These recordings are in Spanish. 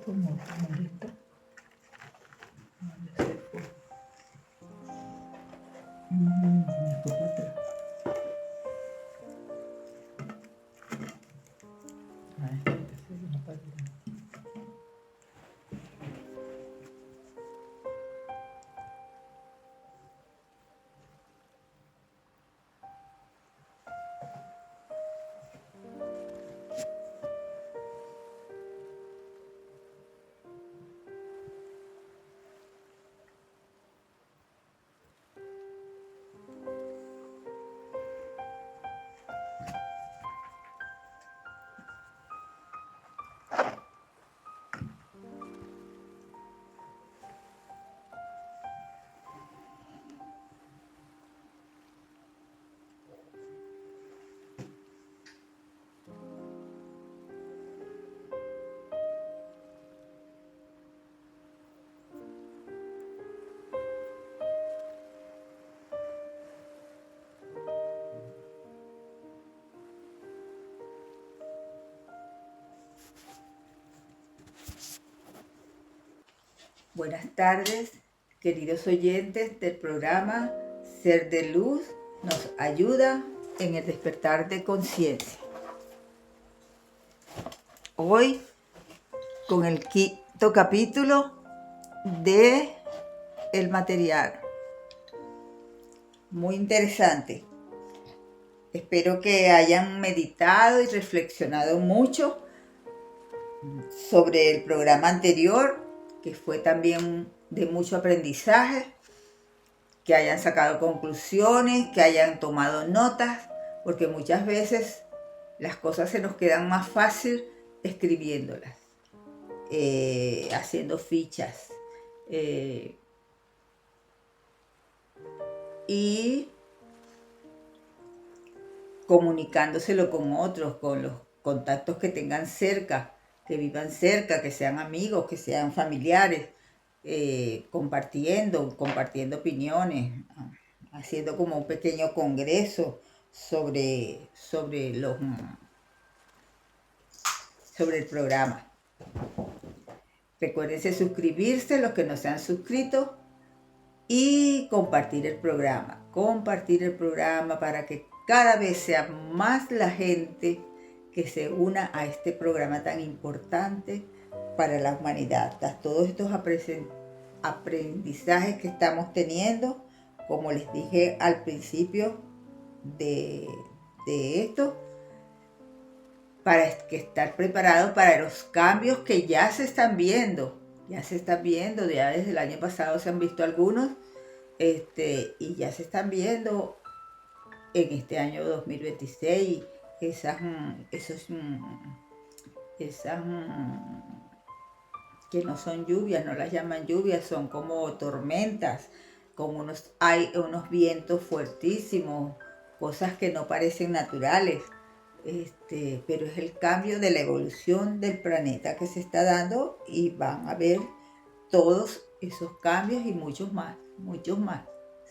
¿Cómo está? ¿Dónde se fue? Me fue para atrás. Ay, se vino para atrás. Buenas tardes, queridos oyentes del programa Ser de Luz nos ayuda en el despertar de conciencia. Hoy con el quinto capítulo de El material. Muy interesante. Espero que hayan meditado y reflexionado mucho sobre el programa anterior, que fue también de mucho aprendizaje, que hayan sacado conclusiones, que hayan tomado notas, porque muchas veces las cosas se nos quedan más fácil escribiéndolas, haciendo fichas y comunicándoselo con otros, con los contactos que tengan cerca, que vivan cerca, que sean amigos, que sean familiares, compartiendo opiniones, haciendo como un pequeño congreso sobre el programa. Recuérdense suscribirse, los que no se han suscrito, y compartir el programa para que cada vez sea más la gente que se una a este programa tan importante para la humanidad. Todos estos aprendizajes que estamos teniendo, como les dije al principio de esto, para estar preparados para los cambios que ya se están viendo. Ya desde el año pasado se han visto algunos, y ya se están viendo en este año 2026 esas que no son lluvias, no las llaman lluvias, son como tormentas, hay unos vientos fuertísimos, cosas que no parecen naturales. Pero es el cambio de la evolución del planeta que se está dando, y van a ver todos esos cambios y muchos más,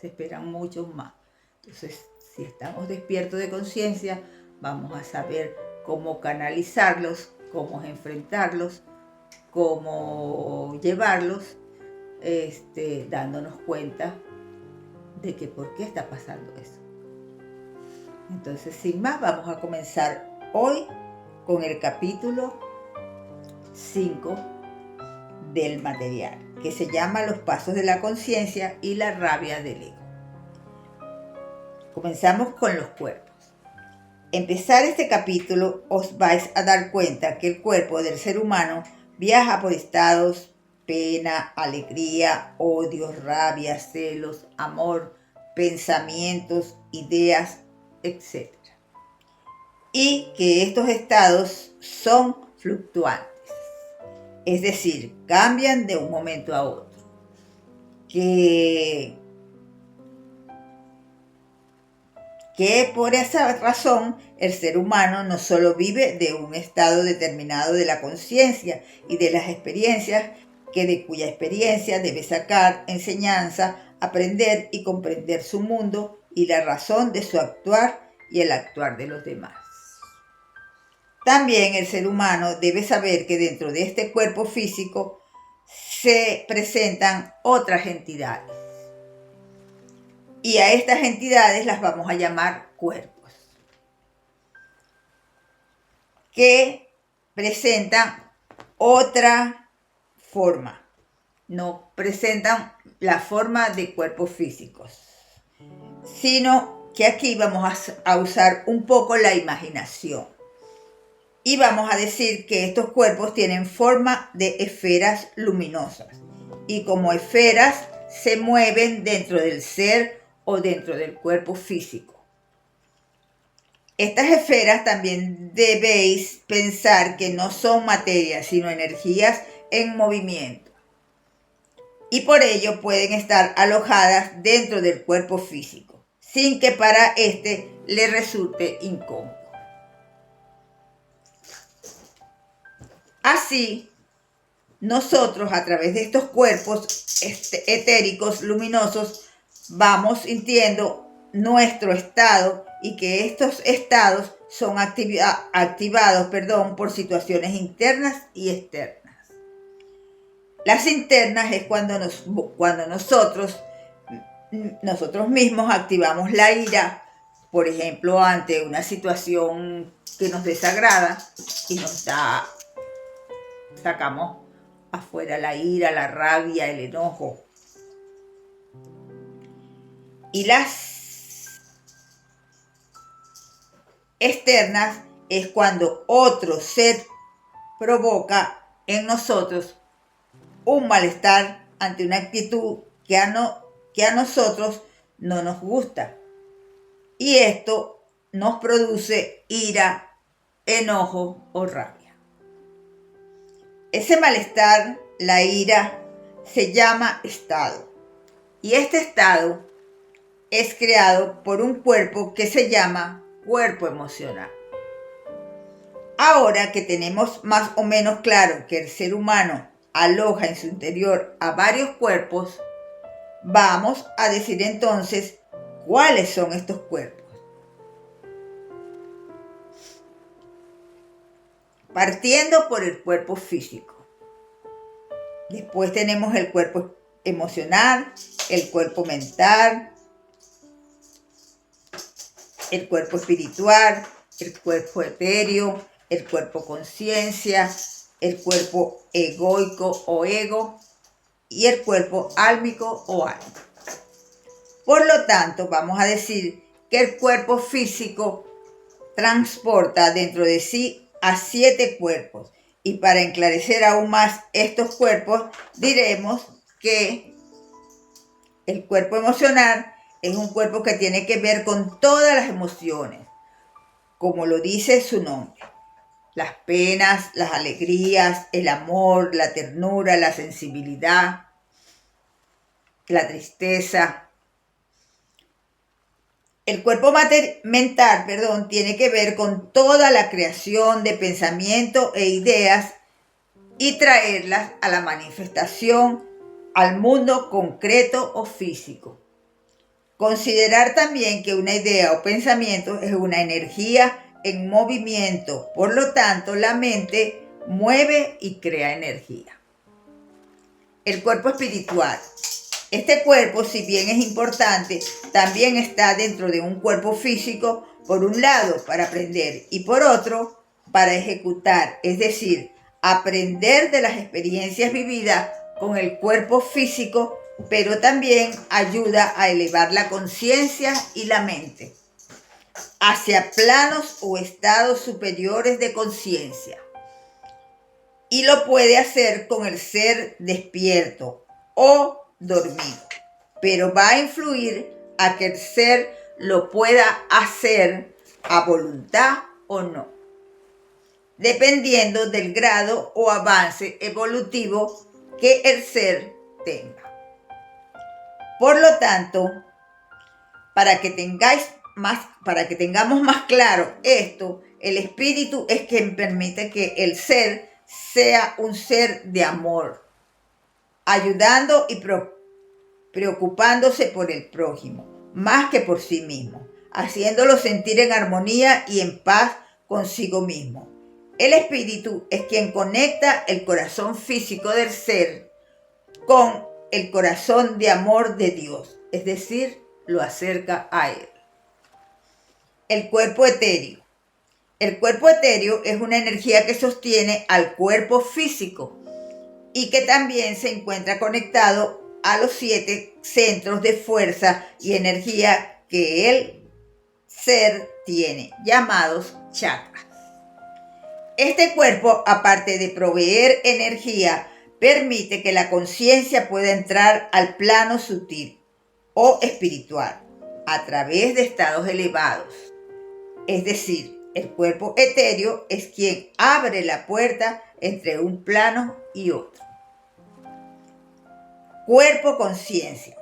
se esperan muchos más. Entonces, si estamos despiertos de conciencia, vamos a saber cómo canalizarlos, cómo enfrentarlos, cómo llevarlos, dándonos cuenta de que por qué está pasando eso. Entonces, sin más, vamos a comenzar hoy con el capítulo 5 del material, que se llama Los pasos de la conciencia y la rabia del ego. Comenzamos con los cuerpos. Empezar este capítulo os vais a dar cuenta que el cuerpo del ser humano viaja por estados: pena, alegría, odio, rabia, celos, amor, pensamientos, ideas, etc. Y que estos estados son fluctuantes, es decir, cambian de un momento a otro. Que por esa razón el ser humano no solo vive de un estado determinado de la conciencia y de las experiencias, de cuya experiencia debe sacar enseñanza, aprender y comprender su mundo y la razón de su actuar y el actuar de los demás. También el ser humano debe saber que dentro de este cuerpo físico se presentan otras entidades. Y a estas entidades las vamos a llamar cuerpos, que presentan otra forma, no presentan la forma de cuerpos físicos, sino que aquí vamos a usar un poco la imaginación. Y vamos a decir que estos cuerpos tienen forma de esferas luminosas. Y como esferas se mueven dentro del ser o dentro del cuerpo físico. Estas esferas también debéis pensar que no son materia, sino energías en movimiento. Y por ello pueden estar alojadas dentro del cuerpo físico, sin que para éste le resulte incómodo. Así, nosotros a través de estos cuerpos etéricos luminosos vamos sintiendo nuestro estado y que estos estados son activados por situaciones internas y externas. Las internas es cuando nosotros mismos activamos la ira, por ejemplo, ante una situación que nos desagrada y sacamos afuera la ira, la rabia, el enojo. Y las externas es cuando otro ser provoca en nosotros un malestar ante una actitud que a nosotros no nos gusta. Y esto nos produce ira, enojo o rabia. Ese malestar, la ira, se llama estado. Y este estado es creado por un cuerpo que se llama cuerpo emocional. Ahora que tenemos más o menos claro que el ser humano aloja en su interior a varios cuerpos, vamos a decir entonces cuáles son estos cuerpos. Partiendo por el cuerpo físico. Después tenemos el cuerpo emocional, el cuerpo mental, el cuerpo espiritual, el cuerpo etéreo, el cuerpo conciencia, el cuerpo egoico o ego y el cuerpo álmico o alma. Por lo tanto, vamos a decir que el cuerpo físico transporta dentro de sí a 7 cuerpos. Y para enclarecer aún más estos cuerpos, diremos que el cuerpo emocional es un cuerpo que tiene que ver con todas las emociones, como lo dice su nombre. Las penas, las alegrías, el amor, la ternura, la sensibilidad, la tristeza. El cuerpo mental, tiene que ver con toda la creación de pensamientos e ideas y traerlas a la manifestación al mundo concreto o físico. Considerar también que una idea o pensamiento es una energía en movimiento, por lo tanto la mente mueve y crea energía. El cuerpo espiritual. Este cuerpo, si bien es importante, también está dentro de un cuerpo físico, por un lado para aprender y por otro para ejecutar, es decir, aprender de las experiencias vividas con el cuerpo físico, pero también ayuda a elevar la conciencia y la mente hacia planos o estados superiores de conciencia. Y lo puede hacer con el ser despierto o dormido, pero va a influir a que el ser lo pueda hacer a voluntad o no, dependiendo del grado o avance evolutivo que el ser tenga. Por lo tanto, para que tengamos más claro esto, el espíritu es quien permite que el ser sea un ser de amor, ayudando y preocupándose por el prójimo, más que por sí mismo, haciéndolo sentir en armonía y en paz consigo mismo. El espíritu es quien conecta el corazón físico del ser con el corazón de amor de Dios, es decir, lo acerca a Él. El cuerpo etéreo. El cuerpo etéreo es una energía que sostiene al cuerpo físico y que también se encuentra conectado a los 7 centros de fuerza y energía que el ser tiene, llamados chakras. Este cuerpo, aparte de proveer energía, permite que la conciencia pueda entrar al plano sutil o espiritual a través de estados elevados. Es decir, el cuerpo etéreo es quien abre la puerta entre un plano y otro. Cuerpo-conciencia.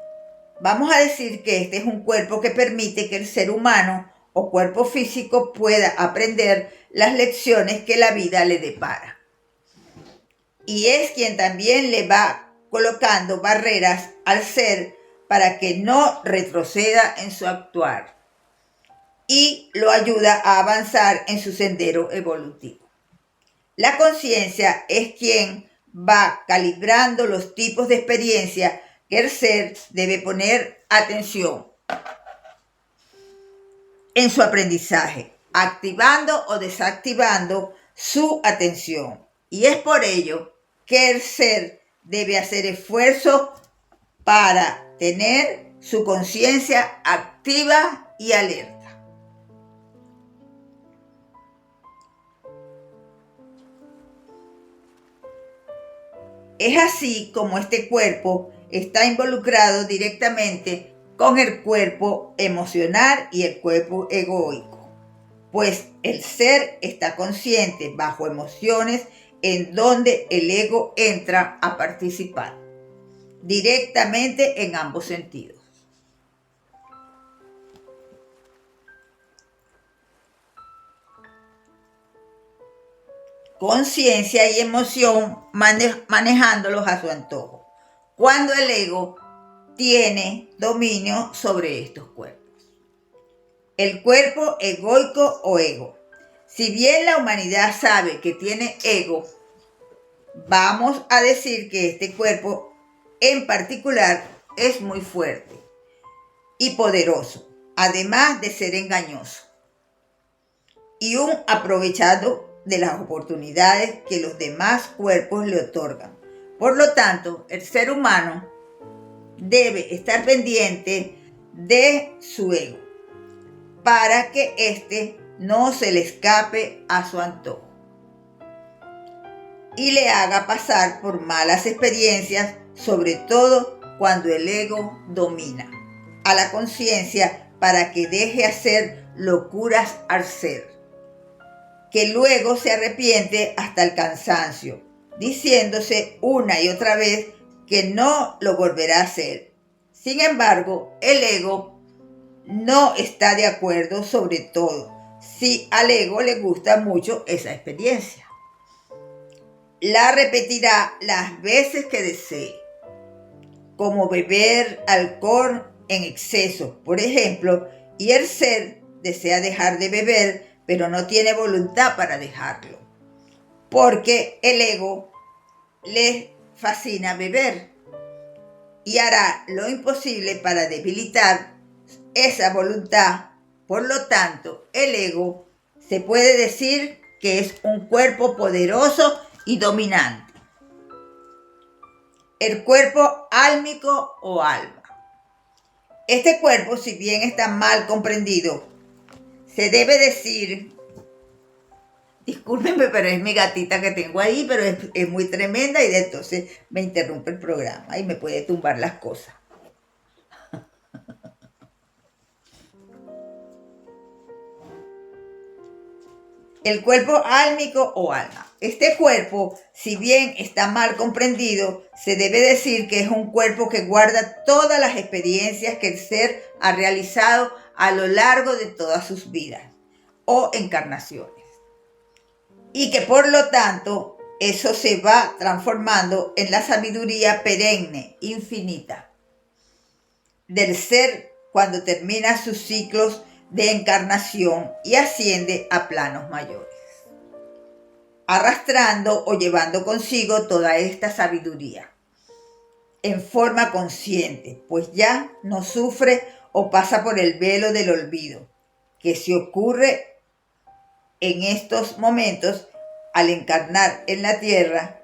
Vamos a decir que este es un cuerpo que permite que el ser humano o cuerpo físico pueda aprender las lecciones que la vida le depara. Y es quien también le va colocando barreras al ser para que no retroceda en su actuar y lo ayuda a avanzar en su sendero evolutivo. La conciencia es quien va calibrando los tipos de experiencia que el ser debe poner atención en su aprendizaje, activando o desactivando su atención. Y es por ello que el ser debe hacer esfuerzo para tener su conciencia activa y alerta. Es así como este cuerpo está involucrado directamente con el cuerpo emocional y el cuerpo egoico, pues el ser está consciente bajo emociones en donde el ego entra a participar directamente en ambos sentidos. Conciencia y emoción manejándolos a su antojo, cuando el ego tiene dominio sobre estos cuerpos. El cuerpo egoico o ego. Si bien la humanidad sabe que tiene ego, vamos a decir que este cuerpo en particular es muy fuerte y poderoso, además de ser engañoso y un aprovechado de las oportunidades que los demás cuerpos le otorgan. Por lo tanto, el ser humano debe estar pendiente de su ego para que éste no se le escape a su antojo y le haga pasar por malas experiencias, sobre todo cuando el ego domina a la conciencia para que deje hacer locuras al ser, que luego se arrepiente hasta el cansancio, diciéndose una y otra vez que no lo volverá a hacer. Sin embargo, el ego no está de acuerdo, sobre todo si al ego le gusta mucho esa experiencia. La repetirá las veces que desee, como beber alcohol en exceso, por ejemplo, y el ser desea dejar de beber, pero no tiene voluntad para dejarlo, porque el ego le fascina beber y hará lo imposible para debilitar esa voluntad. Por lo tanto, el ego se puede decir que es un cuerpo poderoso y dominante. El cuerpo álmico o alma. Este cuerpo, si bien está mal comprendido, se debe decir, discúlpenme, pero es mi gatita que tengo ahí, pero es muy tremenda y entonces me interrumpe el programa y me puede tumbar las cosas. El cuerpo álmico o alma. Este cuerpo, si bien está mal comprendido, se debe decir que es un cuerpo que guarda todas las experiencias que el ser ha realizado a lo largo de todas sus vidas o encarnaciones. Y que por lo tanto eso se va transformando en la sabiduría perenne, infinita, del ser cuando termina sus ciclos de encarnación y asciende a planos mayores. arrastrando o llevando consigo toda esta sabiduría en forma consciente, pues ya no sufre o pasa por el velo del olvido, que se ocurre en estos momentos al encarnar en la tierra,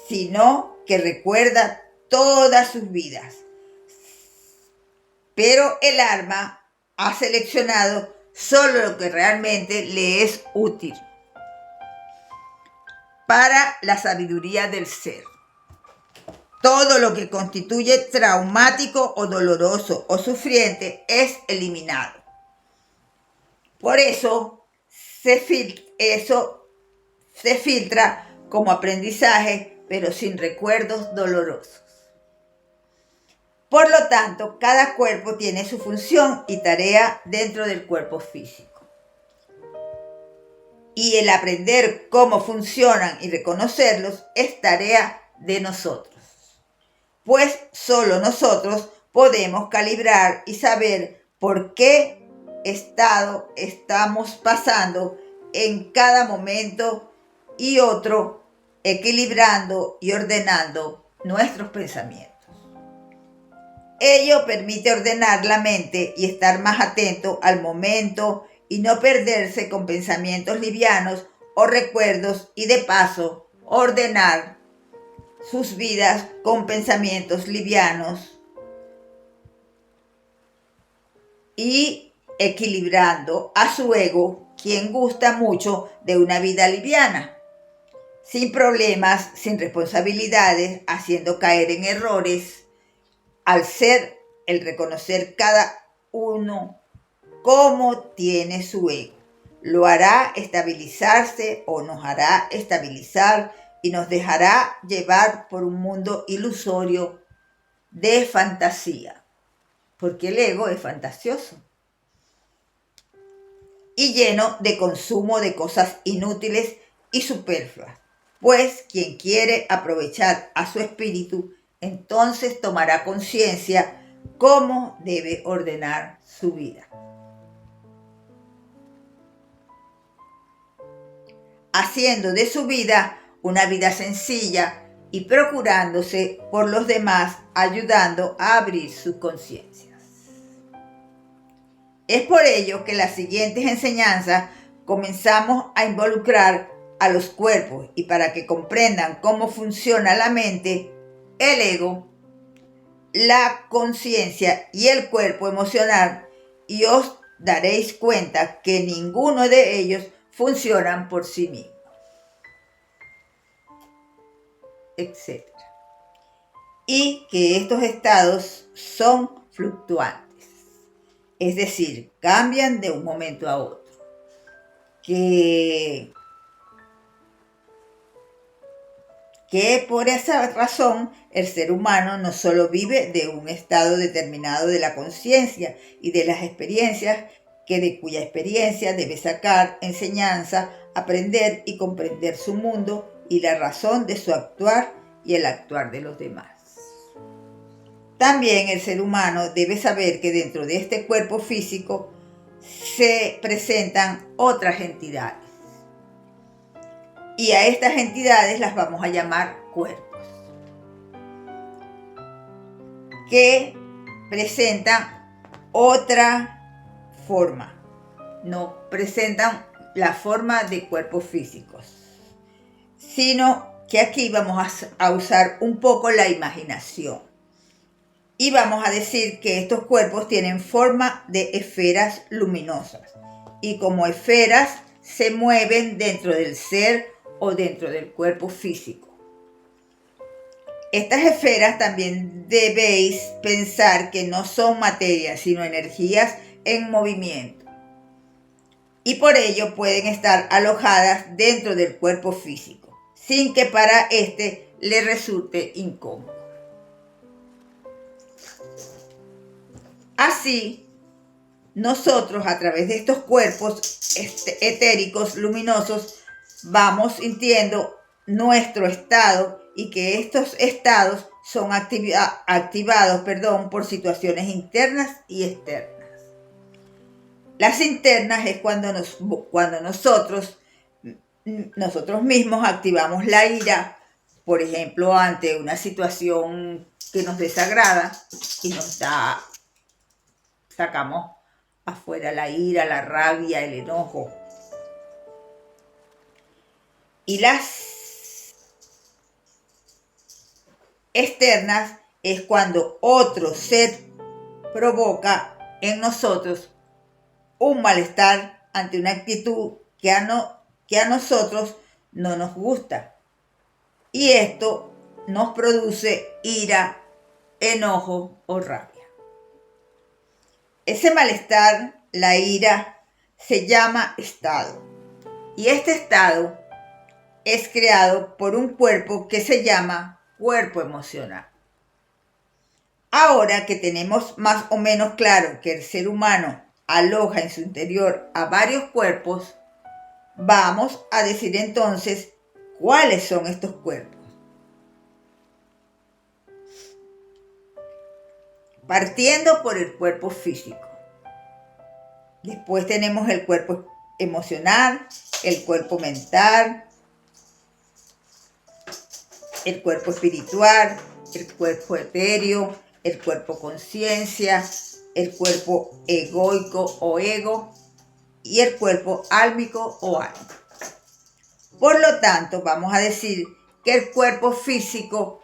sino que recuerda todas sus vidas. Pero el alma ha seleccionado solo lo que realmente le es útil para la sabiduría del ser. Todo lo que constituye traumático o doloroso o sufriente es eliminado. Por eso se filtra como aprendizaje, pero sin recuerdos dolorosos. Por lo tanto, cada cuerpo tiene su función y tarea dentro del cuerpo físico. Y el aprender cómo funcionan y reconocerlos es tarea de nosotros. Pues solo nosotros podemos calibrar y saber por qué estado estamos pasando en cada momento y otro, equilibrando y ordenando nuestros pensamientos. Ello permite ordenar la mente y estar más atento al momento y no perderse con pensamientos livianos o recuerdos y de paso ordenar sus vidas con pensamientos livianos y equilibrando a su ego, quien gusta mucho de una vida liviana, sin problemas, sin responsabilidades, haciendo caer en errores, al ser el reconocer cada uno cómo tiene su ego. Lo hará estabilizarse o nos hará estabilizar y nos dejará llevar por un mundo ilusorio de fantasía, porque el ego es fantasioso y lleno de consumo de cosas inútiles y superfluas. Pues quien quiere aprovechar a su espíritu, entonces tomará conciencia cómo debe ordenar su vida, haciendo de su vida una vida sencilla y procurándose por los demás, ayudando a abrir sus conciencias. Es por ello que en las siguientes enseñanzas comenzamos a involucrar a los cuerpos y para que comprendan cómo funciona la mente, el ego, la conciencia y el cuerpo emocional, y os daréis cuenta que ninguno de ellos funcionan por sí mismos, etc. Y que estos estados son fluctuantes, es decir, cambian de un momento a otro. Que por esa razón el ser humano no solo vive de un estado determinado de la conciencia y de las experiencias, que de cuya experiencia debe sacar enseñanza, aprender y comprender su mundo y la razón de su actuar y el actuar de los demás. También el ser humano debe saber que dentro de este cuerpo físico se presentan otras entidades. Y a estas entidades las vamos a llamar cuerpos, que presentan otra forma, no presentan la forma de cuerpos físicos, sino que aquí vamos a usar un poco la imaginación. Y vamos a decir que estos cuerpos tienen forma de esferas luminosas y como esferas se mueven dentro del ser o dentro del cuerpo físico. Estas esferas también debéis pensar que no son materia, sino energías en movimiento. Y por ello pueden estar alojadas dentro del cuerpo físico, sin que para éste le resulte incómodo. Así, nosotros a través de estos cuerpos etéricos luminosos vamos sintiendo nuestro estado y que estos estados son activados por situaciones internas y externas. Las internas es cuando nosotros nosotros mismos activamos la ira, por ejemplo, ante una situación que nos desagrada y sacamos afuera la ira, la rabia, el enojo. Y las externas es cuando otro ser provoca en nosotros un malestar ante una actitud que a nosotros no nos gusta. Y esto nos produce ira, enojo o rabia. Ese malestar, la ira, se llama estado. Y este estado es creado por un cuerpo que se llama cuerpo emocional. Ahora que tenemos más o menos claro que el ser humano aloja en su interior a varios cuerpos, vamos a decir entonces cuáles son estos cuerpos. Partiendo por el cuerpo físico. Después tenemos el cuerpo emocional, el cuerpo mental, el cuerpo espiritual, el cuerpo etéreo, el cuerpo conciencia, el cuerpo egoico o ego y el cuerpo álmico o alma. Por lo tanto, vamos a decir que el cuerpo físico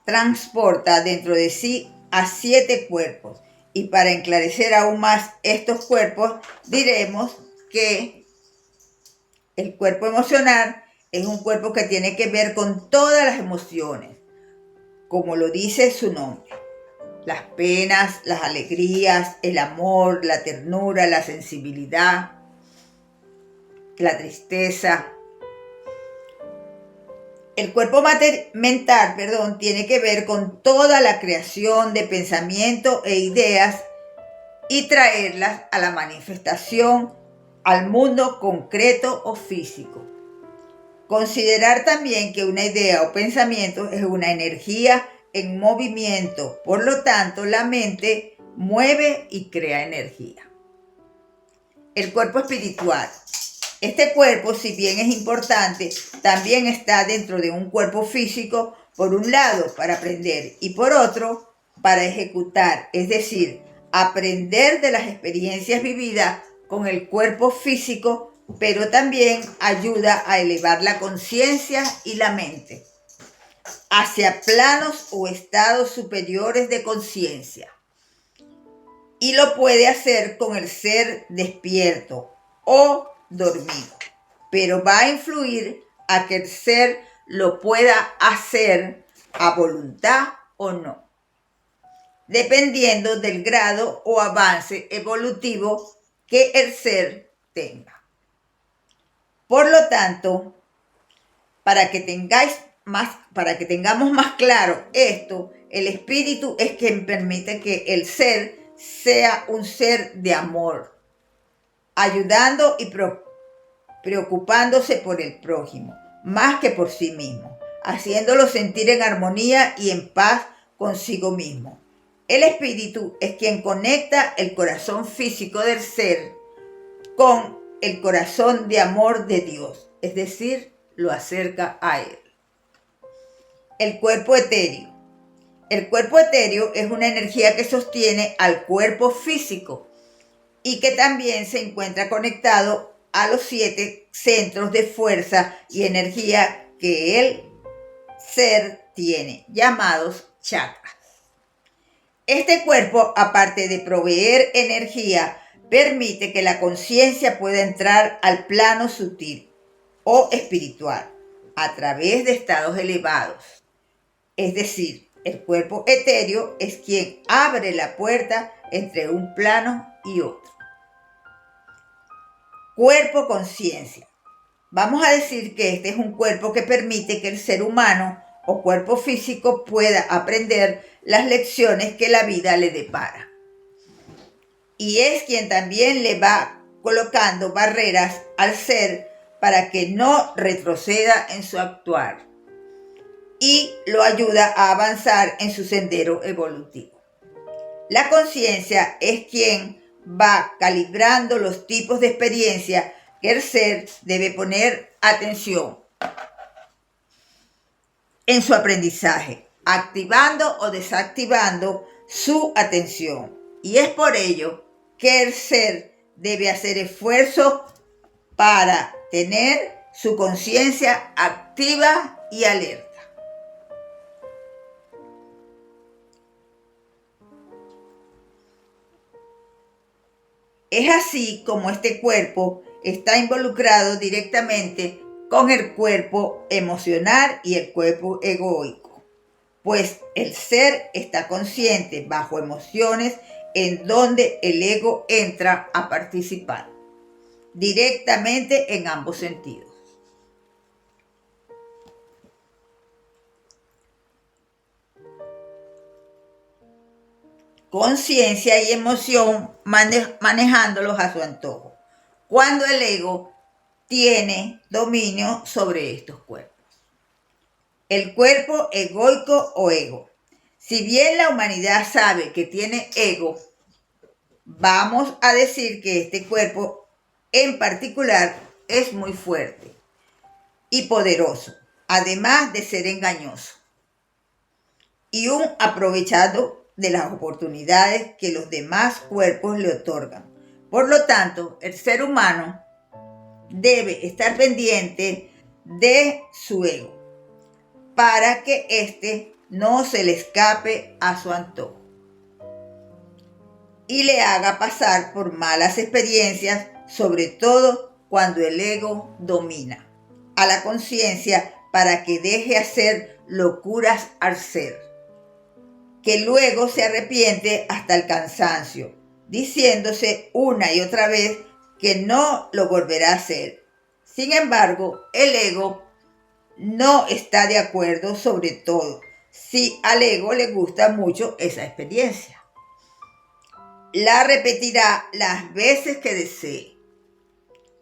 transporta dentro de sí a 7 cuerpos. Y para enclarecer aún más estos cuerpos, diremos que el cuerpo emocional es un cuerpo que tiene que ver con todas las emociones, como lo dice su nombre. Las penas, las alegrías, el amor, la ternura, la sensibilidad, la tristeza. El cuerpo mental, tiene que ver con toda la creación de pensamientos e ideas y traerlas a la manifestación al mundo concreto o físico. Considerar también que una idea o pensamiento es una energía en movimiento, por lo tanto la mente mueve y crea energía. El cuerpo espiritual. Este cuerpo, si bien es importante, también está dentro de un cuerpo físico, por un lado para aprender y por otro para ejecutar, es decir, aprender de las experiencias vividas con el cuerpo físico, pero también ayuda a elevar la conciencia y la mente hacia planos o estados superiores de conciencia. Y lo puede hacer con el ser despierto o dormido, pero va a influir a que el ser lo pueda hacer a voluntad o no, dependiendo del grado o avance evolutivo que el ser tenga. Por lo tanto, para que tengamos más claro esto, el espíritu es quien permite que el ser sea un ser de amor, ayudando y preocupándose por el prójimo, más que por sí mismo, haciéndolo sentir en armonía y en paz consigo mismo. El espíritu es quien conecta el corazón físico del ser con el corazón de amor de Dios, es decir, lo acerca a Él. El cuerpo etéreo. El cuerpo etéreo es una energía que sostiene al cuerpo físico y que también se encuentra conectado a los 7 centros de fuerza y energía que el ser tiene, llamados chakras. Este cuerpo, aparte de proveer energía, permite que la conciencia pueda entrar al plano sutil o espiritual a través de estados elevados. Es decir, el cuerpo etéreo es quien abre la puerta entre un plano y otro. Cuerpo conciencia. Vamos a decir que este es un cuerpo que permite que el ser humano o cuerpo físico pueda aprender las lecciones que la vida le depara. Y es quien también le va colocando barreras al ser para que no retroceda en su actuar y lo ayuda a avanzar en su sendero evolutivo. La conciencia es quien va calibrando los tipos de experiencia que el ser debe poner atención en su aprendizaje, activando o desactivando su atención. Y es por ello que el ser debe hacer esfuerzo para tener su conciencia activa y alerta. Es así como este cuerpo está involucrado directamente con el cuerpo emocional y el cuerpo egoico, pues el ser está consciente bajo emociones en donde el ego entra a participar directamente en ambos sentidos. Conciencia y emoción manejándolos a su antojo, cuando el ego tiene dominio sobre estos cuerpos. El cuerpo egoico o ego. Si bien la humanidad sabe que tiene ego, vamos a decir que este cuerpo en particular es muy fuerte y poderoso, además de ser engañoso y un aprovechado de las oportunidades que los demás cuerpos le otorgan. Por lo tanto, el ser humano debe estar pendiente de su ego para que éste no se le escape a su antojo y le haga pasar por malas experiencias, sobre todo cuando el ego domina a la conciencia para que deje hacer locuras al ser, que luego se arrepiente hasta el cansancio, diciéndose una y otra vez que no lo volverá a hacer. Sin embargo, el ego no está de acuerdo, sobre todo si al ego le gusta mucho esa experiencia. La repetirá las veces que desee,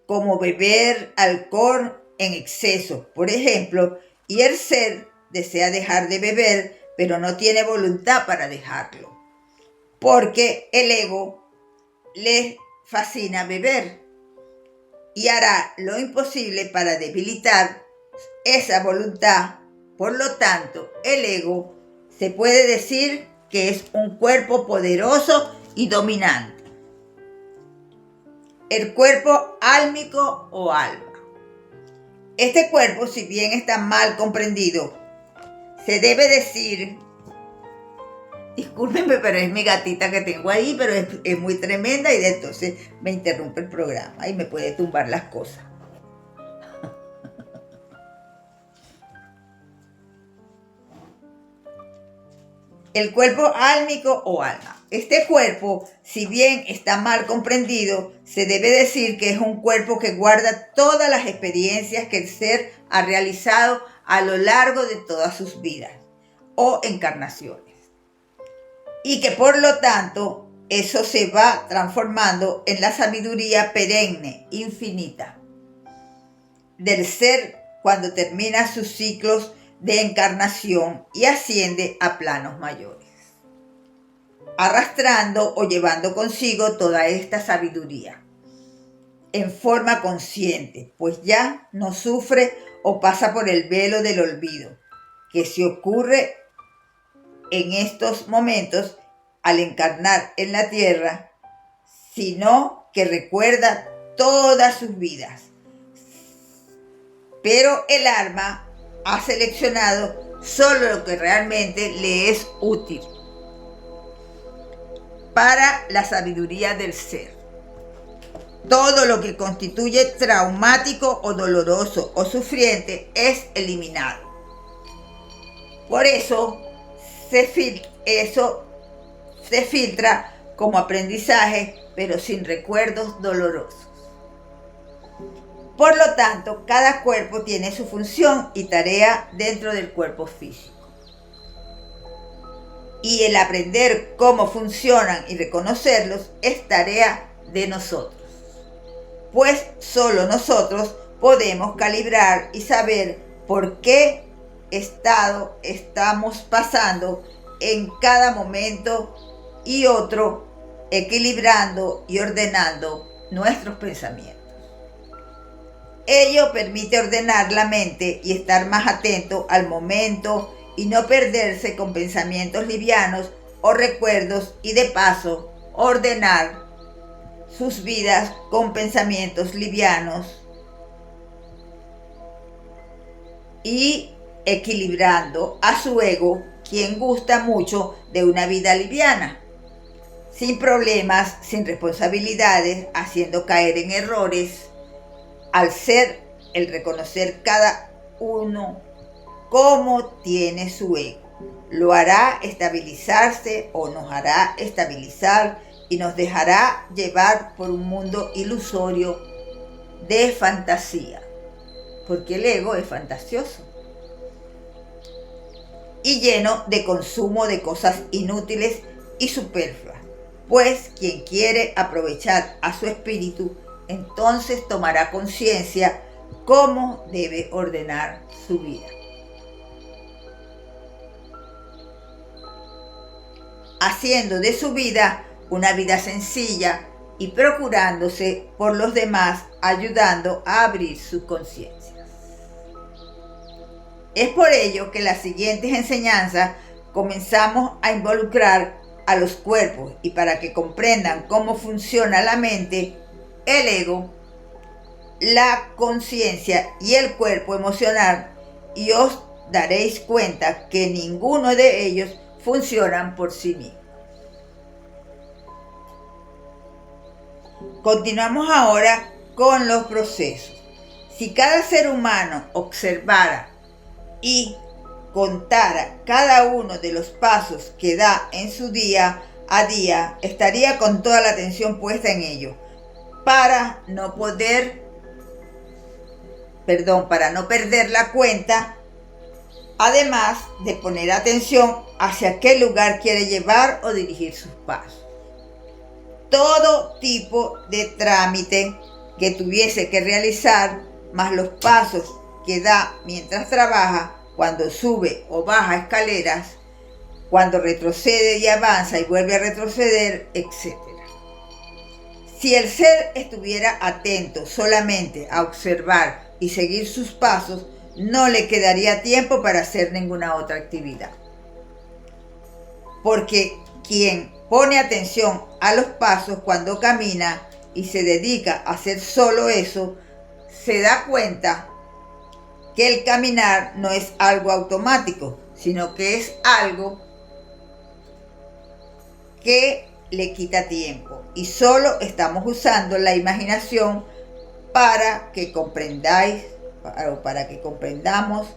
como beber alcohol en exceso, por ejemplo, y el ser desea dejar de beber, pero no tiene voluntad para dejarlo, porque el ego le fascina beber y hará lo imposible para debilitar esa voluntad. Por lo tanto, el ego se puede decir que es un cuerpo poderoso y dominante. El cuerpo álmico o alma. Este cuerpo, si bien está mal comprendido, se debe decir, discúlpenme, pero es mi gatita que tengo ahí, pero es muy tremenda y entonces me interrumpe el programa y me puede tumbar las cosas. El cuerpo álmico o alma. Este cuerpo, si bien está mal comprendido, se debe decir que es un cuerpo que guarda todas las experiencias que el ser ha realizado a lo largo de todas sus vidas o encarnaciones. Y que por lo tanto, eso se va transformando en la sabiduría perenne, infinita, del ser cuando termina sus ciclos de encarnación y asciende a planos mayores, arrastrando o llevando consigo toda esta sabiduría en forma consciente, pues ya no sufre o pasa por el velo del olvido que se ocurre en estos momentos al encarnar en la tierra, sino que recuerda todas sus vidas. Pero el alma ha seleccionado solo lo que realmente le es útil para la sabiduría del ser. Todo lo que constituye traumático o doloroso o sufriente es eliminado. Por eso se filtra como aprendizaje, pero sin recuerdos dolorosos. Por lo tanto, cada cuerpo tiene su función y tarea dentro del cuerpo físico. Y el aprender cómo funcionan y reconocerlos es tarea de nosotros. Pues solo nosotros podemos calibrar y saber por qué estado estamos pasando en cada momento y otro, equilibrando y ordenando nuestros pensamientos. Ello permite ordenar la mente y estar más atento al momento y no perderse con pensamientos livianos o recuerdos, y de paso ordenar sus vidas con pensamientos livianos y equilibrando a su ego, quien gusta mucho de una vida liviana, sin problemas, sin responsabilidades, haciendo caer en errores, al ser el reconocer cada uno cómo tiene su ego. Lo hará estabilizarse o nos hará estabilizar y nos dejará llevar por un mundo ilusorio de fantasía, porque el ego es fantasioso y lleno de consumo de cosas inútiles y superfluas. Pues quien quiere aprovechar a su espíritu, entonces tomará conciencia cómo debe ordenar su vida, haciendo de su vida una vida sencilla y procurándose por los demás, ayudando a abrir sus conciencias. Es por ello que en las siguientes enseñanzas comenzamos a involucrar a los cuerpos, y para que comprendan cómo funciona la mente, el ego, la conciencia y el cuerpo emocional, y os daréis cuenta que ninguno de ellos funcionan por sí mismos. Continuamos ahora con los procesos. Si cada ser humano observara y contara cada uno de los pasos que da en su día a día, estaría con toda la atención puesta en ello, para no perder la cuenta, además de poner atención hacia qué lugar quiere llevar o dirigir sus pasos. Todo tipo de trámite que tuviese que realizar, más los pasos que da mientras trabaja, cuando sube o baja escaleras, cuando retrocede y avanza y vuelve a retroceder, etc. Si el ser estuviera atento solamente a observar y seguir sus pasos, no le quedaría tiempo para hacer ninguna otra actividad. Porque quien pone atención a los pasos cuando camina y se dedica a hacer solo eso, se da cuenta que el caminar no es algo automático, sino que es algo que le quita tiempo, y solo estamos usando la imaginación para que comprendáis, para que comprendamos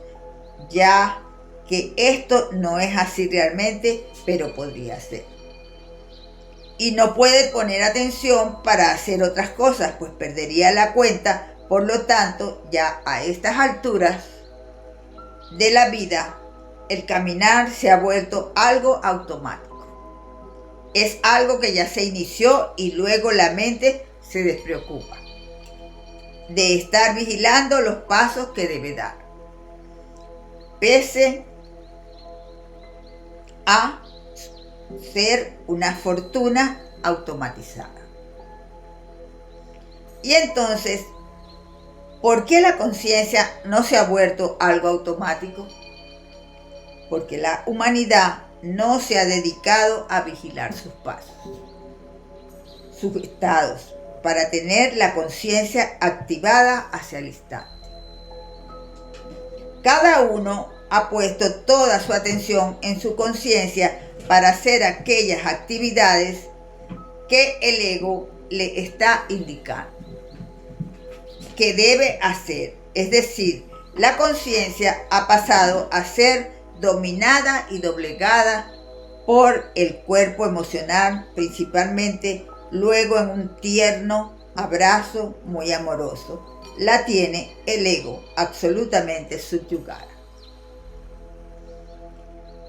ya que esto no es así realmente, pero podría ser. Y no puede poner atención para hacer otras cosas, pues perdería la cuenta. Por lo tanto, ya a estas alturas de la vida, el caminar se ha vuelto algo automático. Es algo que ya se inició y luego la mente se despreocupa de estar vigilando los pasos que debe dar, pese a ser una fortuna automatizada. Y entonces, ¿por qué la conciencia no se ha vuelto algo automático? Porque la humanidad no se ha dedicado a vigilar sus pasos, sus estados, para tener la conciencia activada hacia el instante. Cada uno ha puesto toda su atención en su conciencia para hacer aquellas actividades que el ego le está indicando que debe hacer. Es decir, la conciencia ha pasado a ser dominada y doblegada por el cuerpo emocional, principalmente. Luego, en un tierno abrazo muy amoroso, la tiene el ego absolutamente subyugada.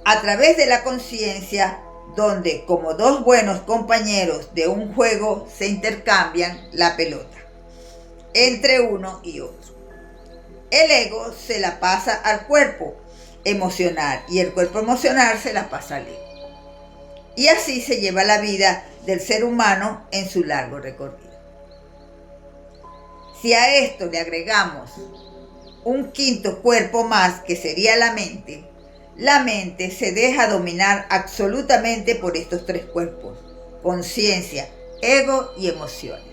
A través de la conciencia, donde como dos buenos compañeros de un juego se intercambian la pelota entre uno y otro. El ego se la pasa al cuerpo emocional y el cuerpo emocional se la pasa al ego. Y así se lleva la vida del ser humano en su largo recorrido. Si a esto le agregamos un quinto cuerpo más, que sería la mente se deja dominar absolutamente por estos tres cuerpos: conciencia, ego y emociones.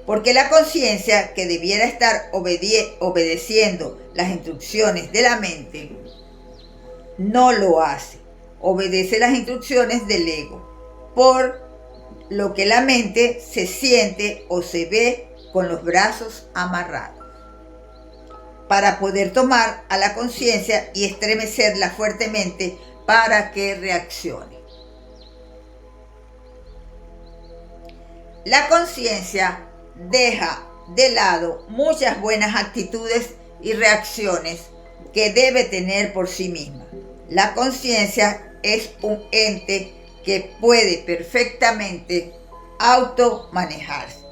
Porque la conciencia, que debiera estar obedeciendo las instrucciones de la mente, no lo hace. Obedece las instrucciones del ego, por lo que la mente se siente o se ve con los brazos amarrados, para poder tomar a la conciencia y estremecerla fuertemente para que reaccione. La conciencia deja de lado muchas buenas actitudes y reacciones que debe tener por sí misma. La conciencia es un ente que puede perfectamente automanejarse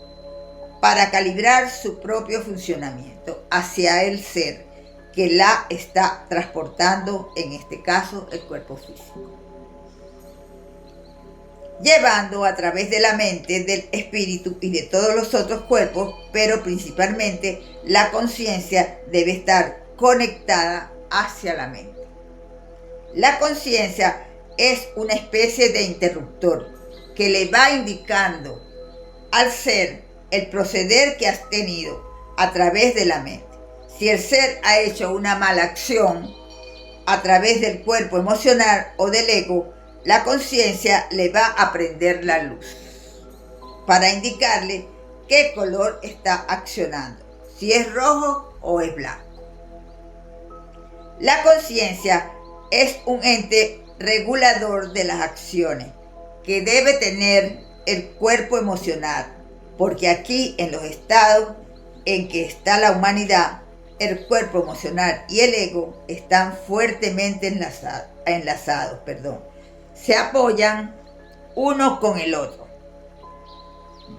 para calibrar su propio funcionamiento hacia el ser que la está transportando, en este caso el cuerpo físico, llevando a través de la mente, del espíritu y de todos los otros cuerpos, pero principalmente la conciencia debe estar conectada hacia la mente. La conciencia es una especie de interruptor que le va indicando al ser el proceder que has tenido a través de la mente. Si el ser ha hecho una mala acción a través del cuerpo emocional o del ego, la conciencia le va a prender la luz para indicarle qué color está accionando, si es rojo o es blanco. La conciencia es un ente regulador de las acciones que debe tener el cuerpo emocional, porque aquí, en los estados en que está la humanidad, el cuerpo emocional y el ego están fuertemente enlazados. Se apoyan uno con el otro.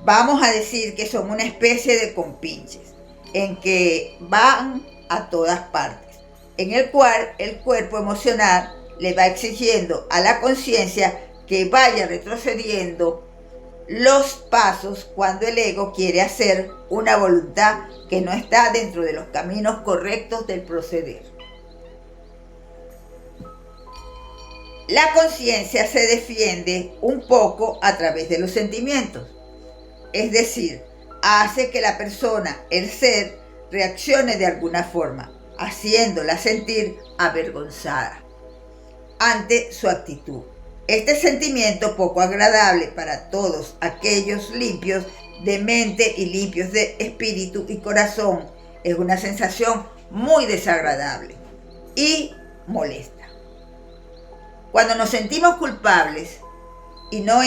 Vamos a decir que son una especie de compinches en que van a todas partes, en el cual el cuerpo emocional le va exigiendo a la conciencia que vaya retrocediendo los pasos cuando el ego quiere hacer una voluntad que no está dentro de los caminos correctos del proceder. La conciencia se defiende un poco a través de los sentimientos, es decir, hace que la persona, el ser, reaccione de alguna forma, haciéndola sentir avergonzada ante su actitud. Este sentimiento poco agradable para todos aquellos limpios de mente y limpios de espíritu y corazón es una sensación muy desagradable y molesta. Cuando nos sentimos culpables y no nos